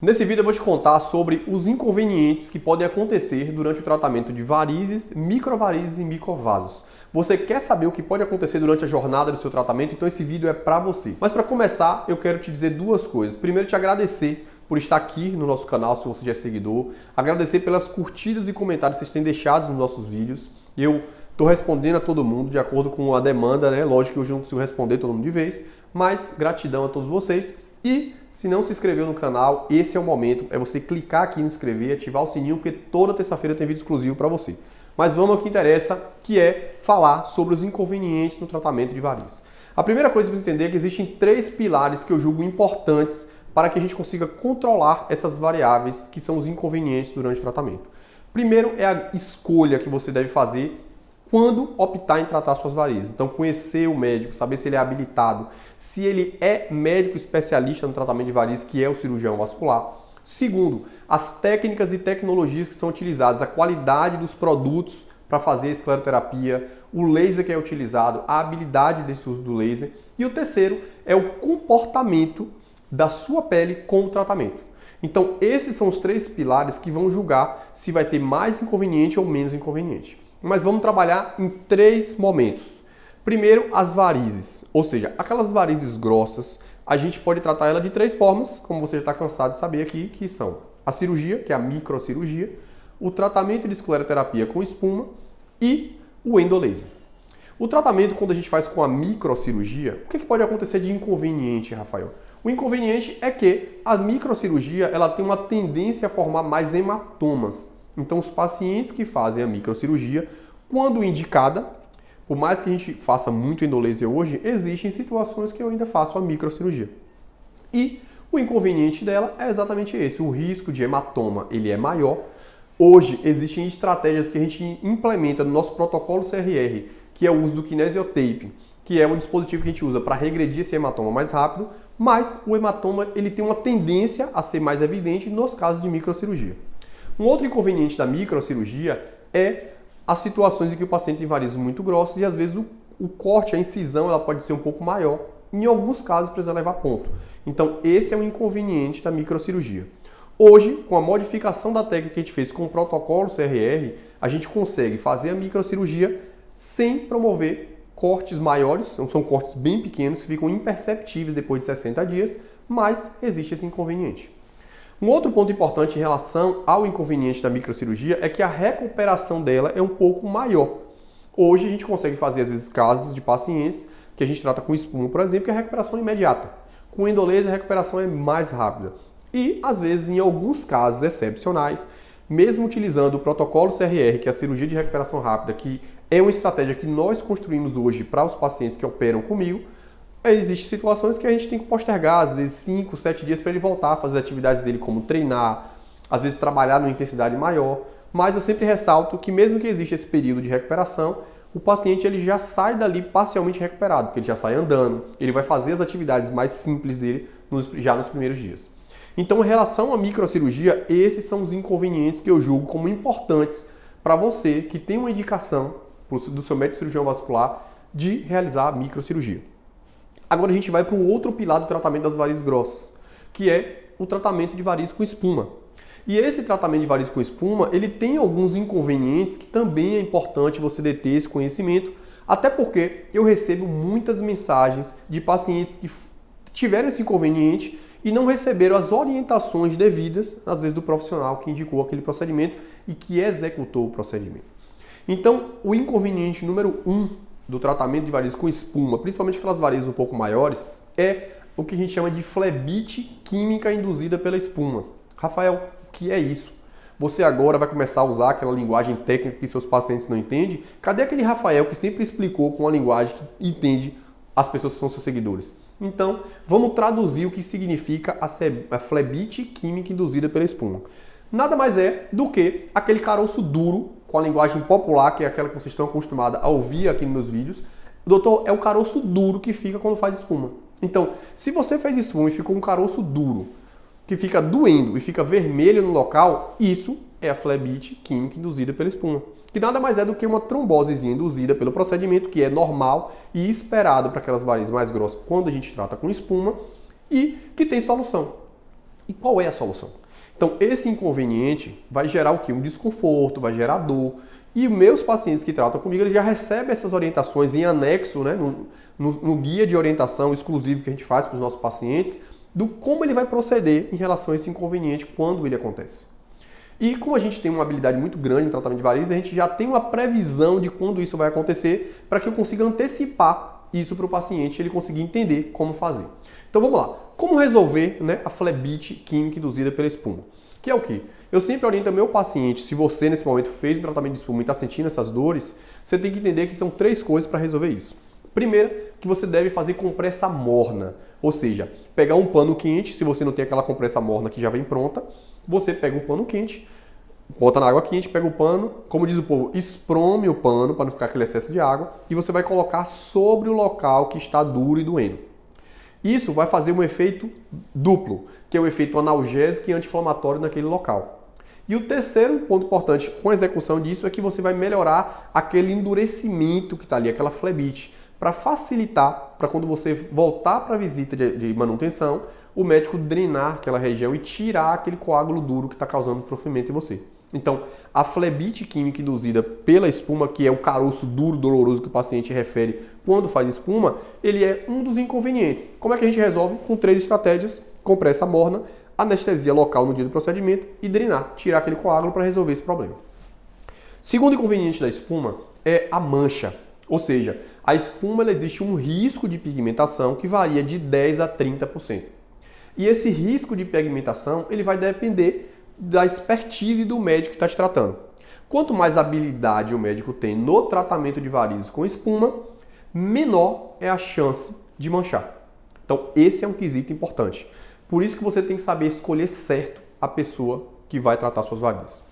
Nesse vídeo eu vou te contar sobre os inconvenientes que podem acontecer durante o tratamento de varizes, microvarizes e microvasos. Você quer saber o que pode acontecer durante a jornada do seu tratamento? Então esse vídeo é para você. Mas para começar, eu quero te dizer duas coisas. Primeiro, te agradecer por estar aqui no nosso canal, se você já é seguidor. Agradecer pelas curtidas e comentários que vocês têm deixado nos nossos vídeos. Eu estou respondendo a todo mundo de acordo com a demanda, né? Lógico que hoje eu não consigo responder todo mundo de vez, mas gratidão a todos vocês. E se não se inscreveu no canal, esse é o momento, é você clicar aqui no inscrever, ativar o sininho, porque toda terça-feira tem vídeo exclusivo para você. Mas vamos ao que interessa, que é falar sobre os inconvenientes no tratamento de varizes. A primeira coisa para você entender é que existem três pilares que eu julgo importantes para que a gente consiga controlar essas variáveis que são os inconvenientes durante o tratamento. Primeiro é a escolha que você deve fazer quando optar em tratar suas varizes. Então, conhecer o médico, saber se ele é habilitado, se ele é médico especialista no tratamento de varizes, que é o cirurgião vascular. Segundo, as técnicas e tecnologias que são utilizadas, a qualidade dos produtos para fazer a escleroterapia, o laser que é utilizado, a habilidade desse uso do laser. E o terceiro é o comportamento da sua pele com o tratamento. Então, esses são os três pilares que vão julgar se vai ter mais inconveniente ou menos inconveniente. Mas vamos trabalhar em três momentos. Primeiro, as varizes, ou seja, aquelas varizes grossas, a gente pode tratar ela de três formas, como você já está cansado de saber aqui, que são a cirurgia, que é a microcirurgia, o tratamento de escleroterapia com espuma e o endolaser. O tratamento, quando a gente faz com a microcirurgia, o que pode acontecer de inconveniente, Rafael? O inconveniente é que a microcirurgia ela tem uma tendência a formar mais hematomas. Então, os pacientes que fazem a microcirurgia, quando indicada, por mais que a gente faça muito endolaser hoje, existem situações que eu ainda faço a microcirurgia. E o inconveniente dela é exatamente esse, o risco de hematoma ele é maior. Hoje existem estratégias que a gente implementa no nosso protocolo CRR, que é o uso do kinesiotape, que é um dispositivo que a gente usa para regredir esse hematoma mais rápido, mas o hematoma ele tem uma tendência a ser mais evidente nos casos de microcirurgia. Um outro inconveniente da microcirurgia é as situações em que o paciente tem varizes muito grossas e às vezes o corte, a incisão, ela pode ser um pouco maior. Em alguns casos precisa levar ponto. Então esse é o inconveniente da microcirurgia. Hoje, com a modificação da técnica que a gente fez com o protocolo CRR, a gente consegue fazer a microcirurgia sem promover cortes maiores, são cortes bem pequenos que ficam imperceptíveis depois de 60 dias, mas existe esse inconveniente. Um outro ponto importante em relação ao inconveniente da microcirurgia é que a recuperação dela é um pouco maior. Hoje a gente consegue fazer, às vezes, casos de pacientes que a gente trata com espuma, por exemplo, que a recuperação é imediata. Com endolaser a recuperação é mais rápida. E, às vezes, em alguns casos excepcionais, mesmo utilizando o protocolo CRR, que é a cirurgia de recuperação rápida, que é uma estratégia que nós construímos hoje para os pacientes que operam comigo, existem situações que a gente tem que postergar, às vezes 5, 7 dias para ele voltar a fazer atividades dele, como treinar, às vezes trabalhar numa intensidade maior. Mas eu sempre ressalto que mesmo que exista esse período de recuperação, o paciente ele já sai dali parcialmente recuperado, porque ele já sai andando, ele vai fazer as atividades mais simples dele já nos primeiros dias. Então, em relação à microcirurgia, esses são os inconvenientes que eu julgo como importantes para você que tem uma indicação do seu médico cirurgião vascular de realizar a microcirurgia. Agora a gente vai para o outro pilar do tratamento das varizes grossas, que é o tratamento de varizes com espuma. E esse tratamento de varizes com espuma, ele tem alguns inconvenientes que também é importante você ter esse conhecimento, até porque eu recebo muitas mensagens de pacientes que tiveram esse inconveniente e não receberam as orientações devidas, às vezes do profissional que indicou aquele procedimento e que executou o procedimento. Então, o inconveniente número 1 do tratamento de varizes com espuma, principalmente aquelas varizes um pouco maiores, é o que a gente chama de flebite química induzida pela espuma. Rafael, o que é isso? Você agora vai começar a usar aquela linguagem técnica que seus pacientes não entendem? Cadê aquele Rafael que sempre explicou com a linguagem que entende as pessoas que são seus seguidores? Então, vamos traduzir o que significa a flebite química induzida pela espuma. Nada mais é do que aquele caroço duro, com a linguagem popular, que é aquela que vocês estão acostumados a ouvir aqui nos meus vídeos. Doutor, é o caroço duro que fica quando faz espuma. Então, se você fez espuma e ficou um caroço duro, que fica doendo e fica vermelho no local, isso é a flebite química induzida pela espuma. Que nada mais é do que uma trombosezinha induzida pelo procedimento, que é normal e esperado para aquelas varizes mais grossas quando a gente trata com espuma e que tem solução. E qual é a solução? Então, esse inconveniente vai gerar o quê? Um desconforto, vai gerar dor. E meus pacientes que tratam comigo, eles já recebem essas orientações em anexo, né, no guia de orientação exclusivo que a gente faz para os nossos pacientes, do como ele vai proceder em relação a esse inconveniente quando ele acontece. E como a gente tem uma habilidade muito grande no tratamento de varizes, a gente já tem uma previsão de quando isso vai acontecer para que eu consiga antecipar isso para o paciente e ele conseguir entender como fazer. Então vamos lá. Como resolver, né, a flebite química induzida pela espuma? Que é o quê? Eu sempre oriento meu paciente, se você nesse momento fez um tratamento de espuma e está sentindo essas dores, você tem que entender que são 3 coisas para resolver isso. Primeiro, que você deve fazer compressa morna, ou seja, pegar um pano quente, se você não tem aquela compressa morna que já vem pronta, você pega um pano quente, bota na água quente, pega o pano, como diz o povo, esprome o pano para não ficar aquele excesso de água, e você vai colocar sobre o local que está duro e doendo. Isso vai fazer um efeito duplo, que é o efeito analgésico e anti-inflamatório naquele local. E o terceiro ponto importante com a execução disso é que você vai melhorar aquele endurecimento que está ali, aquela flebite, para facilitar, para quando você voltar para a visita de manutenção, o médico drenar aquela região e tirar aquele coágulo duro que está causando sofrimento em você. Então, a flebite química induzida pela espuma, que é o caroço duro, doloroso que o paciente refere quando faz espuma, ele é um dos inconvenientes. Como é que a gente resolve? Com 3 estratégias: compressa morna, anestesia local no dia do procedimento e drenar, tirar aquele coágulo para resolver esse problema. Segundo inconveniente da espuma é a mancha, ou seja, a espuma ela existe um risco de pigmentação que varia de 10 a 30%. E esse risco de pigmentação ele vai depender da expertise do médico que está te tratando. Quanto mais habilidade o médico tem no tratamento de varizes com espuma, menor é a chance de manchar. Então esse é um quesito importante. Por isso que você tem que saber escolher certo a pessoa que vai tratar suas varizes.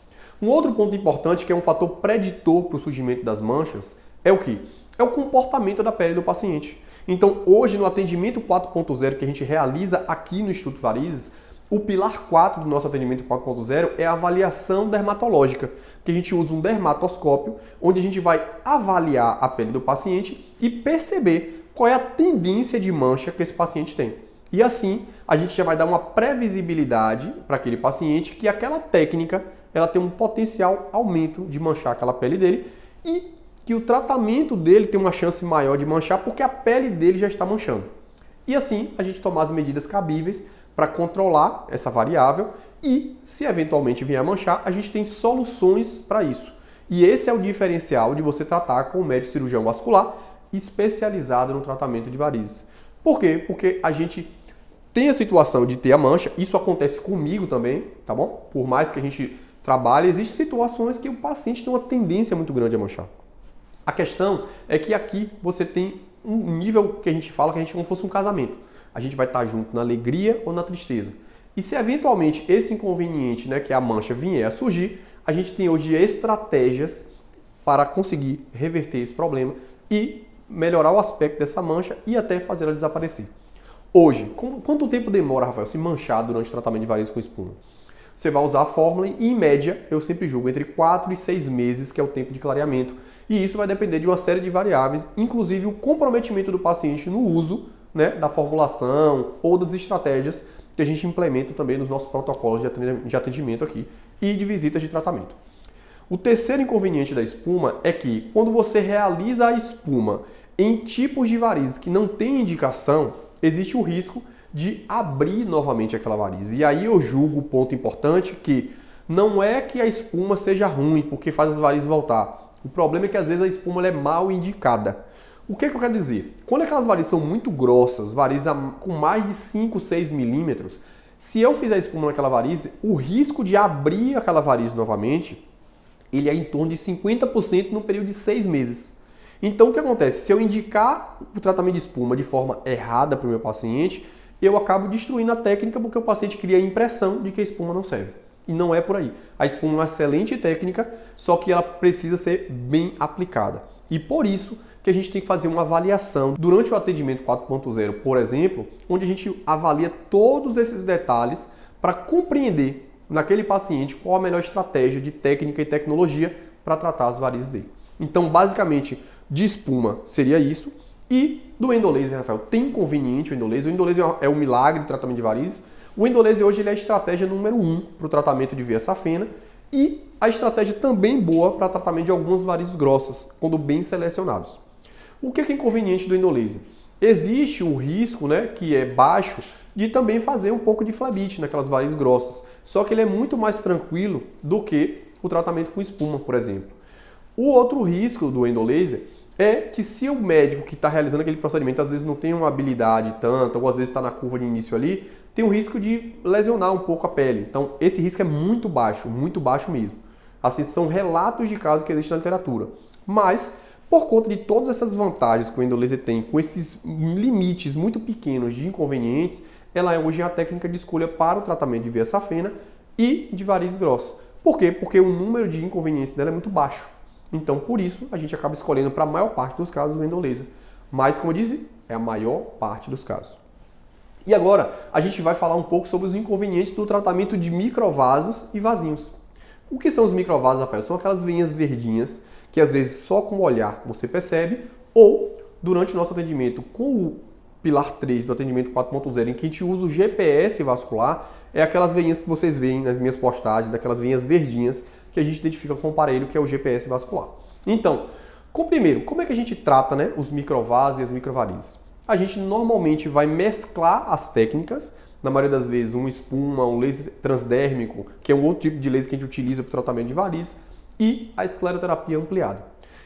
Um outro ponto importante, que é um fator preditor para o surgimento das manchas, é o quê? É o comportamento da pele do paciente. Então, hoje, no atendimento 4.0 que a gente realiza aqui no Instituto Varizes, o pilar 4 do nosso atendimento 4.0 é a avaliação dermatológica, que a gente usa um dermatoscópio, onde a gente vai avaliar a pele do paciente e perceber qual é a tendência de mancha que esse paciente tem. E assim, a gente já vai dar uma previsibilidade para aquele paciente que aquela técnica ela tem um potencial aumento de manchar aquela pele dele e que o tratamento dele tem uma chance maior de manchar porque a pele dele já está manchando. E assim, a gente tomar as medidas cabíveis para controlar essa variável e, se eventualmente vier a manchar, a gente tem soluções para isso. E esse é o diferencial de você tratar com um médico cirurgião vascular especializado no tratamento de varizes. Por quê? Porque a gente tem a situação de ter a mancha, isso acontece comigo também, tá bom? Por mais que a gente trabalhe, existem situações que o paciente tem uma tendência muito grande a manchar. A questão é que aqui você tem um nível que a gente fala que a gente é como se fosse um casamento. A gente vai estar junto na alegria ou na tristeza. E se eventualmente esse inconveniente, né, que é a mancha, vier a surgir, a gente tem hoje estratégias para conseguir reverter esse problema e melhorar o aspecto dessa mancha e até fazer ela desaparecer. Hoje, quanto tempo demora, Rafael, se manchar durante o tratamento de varizes com espuma? Você vai usar a fórmula e, em média, eu sempre julgo entre 4 e 6 meses, que é o tempo de clareamento. E isso vai depender de uma série de variáveis, inclusive o comprometimento do paciente no uso, né, da formulação ou das estratégias que a gente implementa também nos nossos protocolos de atendimento aqui e de visitas de tratamento. O terceiro inconveniente da espuma é que, quando você realiza a espuma em tipos de varizes que não tem indicação, existe o risco de abrir novamente aquela variz. E aí eu julgo o ponto importante que não é que a espuma seja ruim porque faz as varizes voltar. O problema é que às vezes a espuma ela é mal indicada. O que eu quero dizer? Quando aquelas varizes são muito grossas, varizes com mais de 5, 6 milímetros, se eu fizer espuma naquela variz, o risco de abrir aquela variz novamente, ele é em torno de 50% no período de 6 meses. Então o que acontece? Se eu indicar o tratamento de espuma de forma errada para o meu paciente, eu acabo destruindo a técnica porque o paciente cria a impressão de que a espuma não serve. E não é por aí. A espuma é uma excelente técnica, só que ela precisa ser bem aplicada. E por isso que a gente tem que fazer uma avaliação durante o atendimento 4.0, por exemplo, onde a gente avalia todos esses detalhes para compreender naquele paciente qual a melhor estratégia de técnica e tecnologia para tratar as varizes dele. Então, basicamente, de espuma seria isso. E do endolaser, Rafael, tem inconveniente o endolaser? O endolaser é um milagre do tratamento de varizes. O Endolaser hoje ele é a estratégia número 1 para o tratamento de veia safena e a estratégia também boa para tratamento de algumas varizes grossas, quando bem selecionados. O que é inconveniente do Endolaser? Existe o risco, né, que é baixo, de também fazer um pouco de flebite naquelas varizes grossas. Só que ele é muito mais tranquilo do que o tratamento com espuma, por exemplo. O outro risco do Endolaser é que se o médico que está realizando aquele procedimento às vezes não tem uma habilidade tanta, ou às vezes está na curva de início ali, tem o risco de lesionar um pouco a pele. Então esse risco é muito baixo mesmo. Assim, são relatos de casos que existem na literatura. Mas, por conta de todas essas vantagens que o Endolaser tem, com esses limites muito pequenos de inconvenientes, ela é hoje a técnica de escolha para o tratamento de veia safena e de varizes grossas. Por quê? Porque o número de inconvenientes dela é muito baixo. Então, por isso, a gente acaba escolhendo para a maior parte dos casos o Endolaser. Mas, como eu disse, é a maior parte dos casos. E agora, a gente vai falar um pouco sobre os inconvenientes do tratamento de microvasos e vasinhos. O que são os microvasos, Rafael? São aquelas veinhas verdinhas que, às vezes, só com o olhar você percebe, ou, durante o nosso atendimento com o pilar 3 do atendimento 4.0, em que a gente usa o GPS vascular, é aquelas veinhas que vocês veem nas minhas postagens, daquelas veinhas verdinhas, que a gente identifica com o aparelho que é o GPS vascular. Então, primeiro, como é que a gente trata, né, os microvasos e as microvarizes? A gente normalmente vai mesclar as técnicas, na maioria das vezes uma espuma, um laser transdérmico, que é um outro tipo de laser que a gente utiliza para o tratamento de varizes, e a escleroterapia ampliada.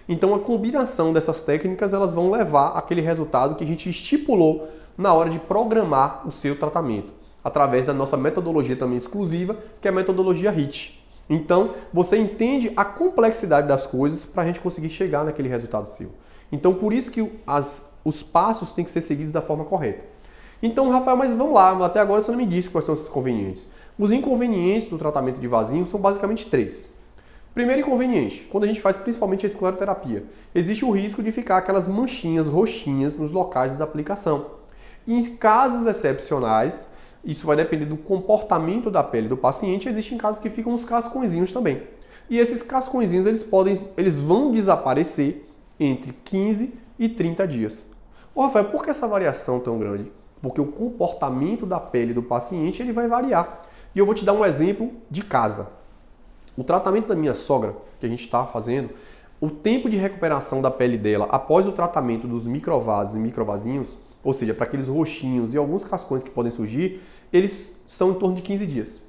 Então a combinação dessas técnicas elas vão levar àquele resultado que a gente estipulou na hora de programar o seu tratamento, através da nossa metodologia também exclusiva, que é a metodologia HIT. Então, você entende a complexidade das coisas para a gente conseguir chegar naquele resultado seu. Então, por isso que os passos têm que ser seguidos da forma correta. Então, Rafael, mas vamos lá, até agora você não me disse quais são esses inconvenientes. Os inconvenientes do tratamento de vasinho são basicamente 3. Primeiro inconveniente, quando a gente faz principalmente a escleroterapia, existe o risco de ficar aquelas manchinhas roxinhas nos locais da aplicação. E em casos excepcionais, isso vai depender do comportamento da pele do paciente, existem casos que ficam uns cascõezinhos também. E esses cascõezinhos eles vão desaparecer entre 15 e 30 dias. Ô Rafael, por que essa variação tão grande? Porque o comportamento da pele do paciente ele vai variar. E eu vou te dar um exemplo de casa. O tratamento da minha sogra, que a gente está fazendo, o tempo de recuperação da pele dela após o tratamento dos microvasos e microvasinhos, ou seja, para aqueles roxinhos e alguns cascões que podem surgir, eles são em torno de 15 dias.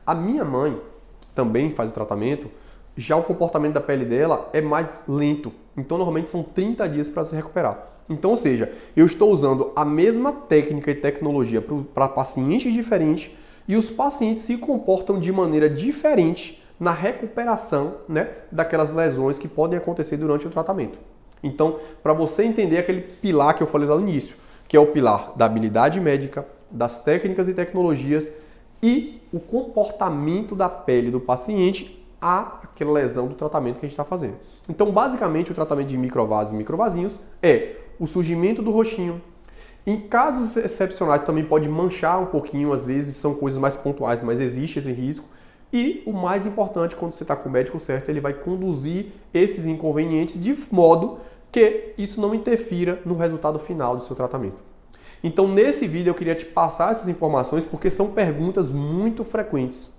A minha mãe, que também faz o tratamento, já o comportamento da pele dela é mais lento. Então, normalmente são 30 dias para se recuperar. Então, ou seja, eu estou usando a mesma técnica e tecnologia para pacientes diferentes e os pacientes se comportam de maneira diferente na recuperação, né, daquelas lesões que podem acontecer durante o tratamento. Então, para você entender aquele pilar que eu falei lá no início, que é o pilar da habilidade médica, das técnicas e tecnologias e o comportamento da pele do paciente àquela lesão do tratamento que a gente está fazendo. Então, basicamente, o tratamento de microvasos e microvasinhos é o surgimento do roxinho. Em casos excepcionais também pode manchar um pouquinho, às vezes são coisas mais pontuais, mas existe esse risco. E o mais importante, quando você está com o médico certo, ele vai conduzir esses inconvenientes de modo que isso não interfira no resultado final do seu tratamento. Então, nesse vídeo eu queria te passar essas informações porque são perguntas muito frequentes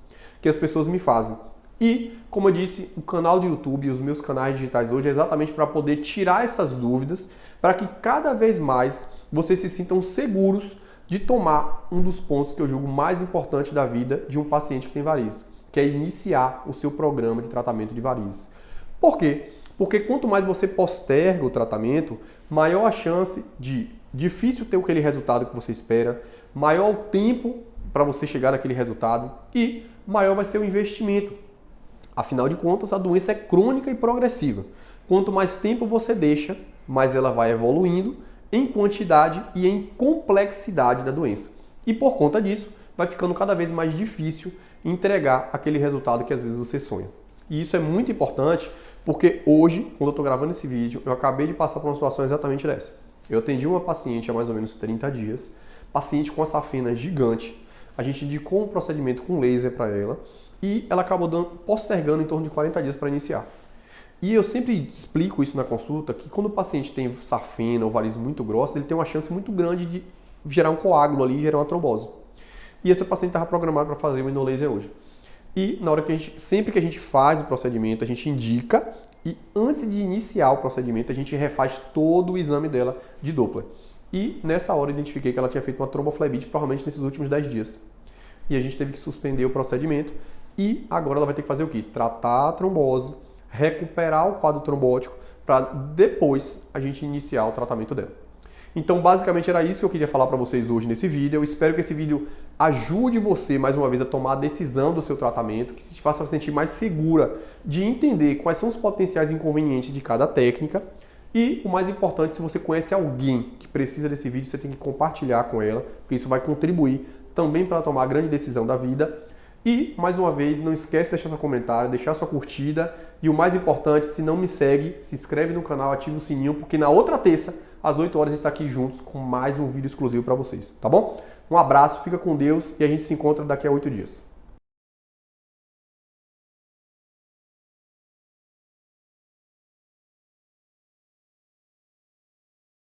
que as pessoas me fazem. E, como eu disse, o canal do YouTube e os meus canais digitais hoje é exatamente para poder tirar essas dúvidas, para que cada vez mais vocês se sintam seguros de tomar um dos pontos que eu julgo mais importante da vida de um paciente que tem varizes, que é iniciar o seu programa de tratamento de varizes. Por quê? Porque quanto mais você posterga o tratamento, maior a chance de difícil ter aquele resultado que você espera, maior o tempo para você chegar naquele resultado e maior vai ser o investimento. Afinal de contas, a doença é crônica e progressiva. Quanto mais tempo você deixa, mais ela vai evoluindo em quantidade e em complexidade da doença. E por conta disso, vai ficando cada vez mais difícil entregar aquele resultado que às vezes você sonha. E isso é muito importante porque hoje, quando eu estou gravando esse vídeo, eu acabei de passar por uma situação exatamente dessa. Eu atendi uma paciente há mais ou menos 30 dias, paciente com a safena gigante, a gente indicou um procedimento com laser para ela e ela acabou postergando em torno de 40 dias para iniciar. E eu sempre explico isso na consulta, que quando o paciente tem safena ou varizes muito grossas, ele tem uma chance muito grande de gerar um coágulo ali e gerar uma trombose. e essa paciente estava programada para fazer o endolaser hoje. E na hora que sempre que a gente faz o procedimento, a gente indica e antes de iniciar o procedimento, a gente refaz todo o exame dela de Doppler. E nessa hora eu identifiquei que ela tinha feito uma tromboflebite, provavelmente nesses últimos 10 dias. E a gente teve que suspender o procedimento e agora ela vai ter que fazer o quê? Tratar a trombose, recuperar o quadro trombótico para depois a gente iniciar o tratamento dela. Então, basicamente era isso que eu queria falar para vocês hoje nesse vídeo. Eu espero que esse vídeo ajude você, mais uma vez, a tomar a decisão do seu tratamento, que te faça sentir mais segura de entender quais são os potenciais inconvenientes de cada técnica. E, o mais importante, se você conhece alguém que precisa desse vídeo, você tem que compartilhar com ela, porque isso vai contribuir também para tomar a grande decisão da vida. E, mais uma vez, não esquece de deixar seu comentário, deixar sua curtida. E o mais importante, se não me segue, se inscreve no canal, ativa o sininho, porque na outra terça, às 8 horas, a gente está aqui juntos com mais um vídeo exclusivo para vocês, tá bom? Um abraço, fica com Deus e a gente se encontra daqui a 8 dias.